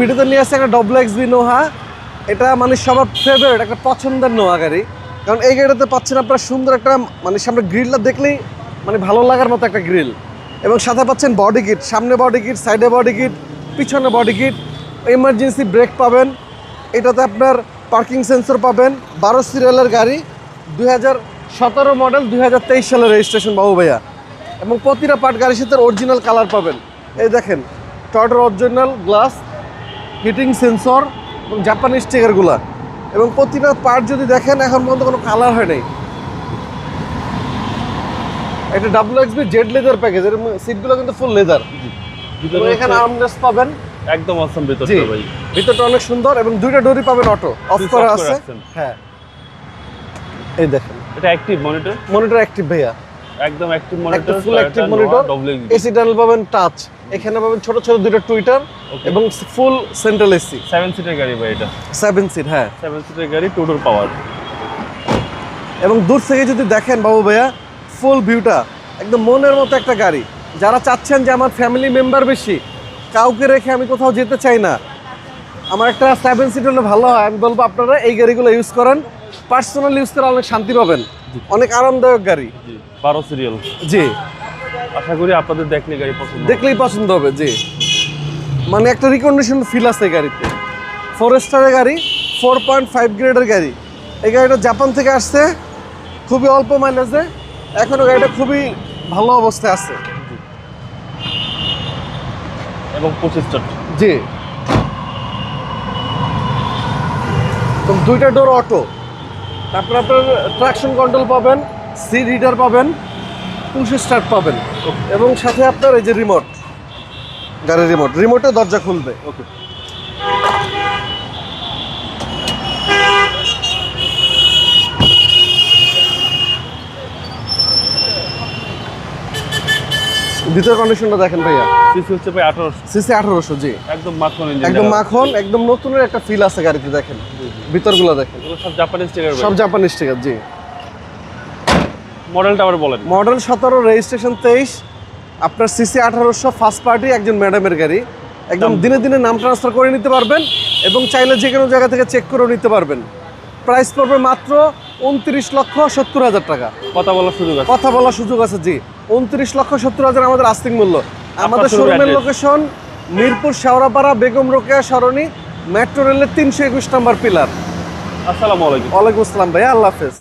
ভিডিওতে নিয়ে আসছে একটা WXB নোহা। এটা মানে সবার ফেভারিট একটা পছন্দের নোহা গাড়ি, কারণ এই গাড়িটাতে পাচ্ছেন আপনারা সুন্দর একটা মানে সামনে গ্রিলটা দেখলেই মানে ভালো লাগার মতো একটা গ্রিল, এবং সাথে পাচ্ছেন বডি কিট, সামনে বডি কিট, সাইডে বডি কিট, পিছনে বডি কিট, এমার্জেন্সি ব্রেক পাবেন। এটাতে আপনার পার্কিং সেন্সর পাবেন। 12 সিরিয়ালের গাড়ি, 2017 মডেল, 2023 সালের রেজিস্ট্রেশন বাবু ভাইয়া। এবং প্রতিটা পার্ট গাড়ির সাথে অরিজিনাল কালার পাবেন। এই দেখেন টয়োটার অরিজিনাল গ্লাস, হিটিং সেন্সর এবং জাপানি স্টিকারগুলা, এবং প্রতিটা পার্ট যদি দেখেন এখন পর্যন্ত কোনো কালার হয় নাই। এটা WXB জেড লেদার প্যাকেজ, এর সিটগুলো কিন্তু ফুল লেদার। এখানে আর্মরেস্ট পাবেন, একদম অসম ভিতরটা ভাই। ভিতরটা অনেক সুন্দর, এবং দুইটা ডোরই পাবেন অটো, অফ করা আছে। হ্যাঁ এই দেখেন এটা অ্যাক্টিভ মনিটর, মনিটর অ্যাক্টিভ ভাইয়া, একদম active monitor, full active monitor. AC tunnel পাবেন টাচ, এখানে পাবেন ছোট ছোট দুটো টুইটার এবং ফুল সেন্ট্রাল এসি। 7 সিটের গাড়ি ভাই এটা, 7 সিট। হ্যাঁ 7 সিটের গাড়ি, 2 ডোর পাওয়ার। এবং দূর থেকে যদি দেখেন বাবু ভাইয়া ফুল ভিউটা একদম মনের মতো একটা গাড়ি। যারা চাচ্ছেন যে আমার ফ্যামিলি মেম্বার বেশি, কাউকে রেখে আমি কোথাও যেতে চাই না, আমার একটা 7 সিট হলে ভালো হয়, আমি বলবো আপনারা এই গাড়িগুলো ইউজ করেন। পার্সোনাল ইউজ করে অনেক শান্তি পাবেন, অনেক আরামদায়ক গাড়ি। 12 সিরিয়াল। জি, আশা করি আপনাদের দেখলে গাড়ি পছন্দ হবে, দেখলেই পছন্দ হবে। জি, মানে একটা রিকন্ডিশন ফিল আছে গাড়িতে। 4 স্টারের গাড়ি, 4.5 গ্রেডের গাড়ি। এই গাড়িটা জাপান থেকে আসছে, খুবই অল্প মাইলেজে, এখনও গাড়িটা খুবই ভালো অবস্থায় আছে। এবং 25 স্টার্ট। জি, তো দুইটা ডোর অটো, তারপর আপনার ট্রাকশন কন্ট্রোল পাবেন, সিট হিটার পাবেন, পুশ স্টার্ট পাবেন, এবং সাথে আপনার এই যে রিমোট, গাড়ির রিমোটে দরজা খুলবে। ওকে, ভিতর কন্ডিশনটা দেখেন ভাইয়া। সিসি হচ্ছে ভাই 1800 সিসি 1800। জি, একদম মাখন ইঞ্জিন, একদম মাখন, একদম নতুনের একটা ফিল আছে গাড়িতে। দেখেন ভিতরগুলো দেখেন, এগুলো সব জাপানিজ স্টিকার ভাই, সব জাপানি স্টিকার। জি, মডেলটা আবার বলেন। Model 17, registration 23। আপনার সিসি 1800, ফার্স্ট পার্টি, একজন ম্যাডামের গাড়ি। একদম দিনে দিনে নাম ট্রান্সফার করে নিতে পারবেন, এবং চাইলে যে কোনো জায়গা থেকে চেক করে নিতে পারবেন। প্রাইস পড়বে মাত্র 29,70,000 টাকা। কথা বলার সুযোগ আছে, কথা বলার সুযোগ আছে। জি, 29,70,000 আমাদের আস্তিক মূল্য। আমাদের শুরুর শোরুমের address? লোকেশন মিরপুর শেওড়াপাড়া, বেগম রোকেয়া সরণি, মেট্রো রেলের 321 নম্বর পিলার। আসসালামু আলাইকুম। ওয়ালাইকুম আসসালাম ভাইয়া, আল্লাহ হাফেজ।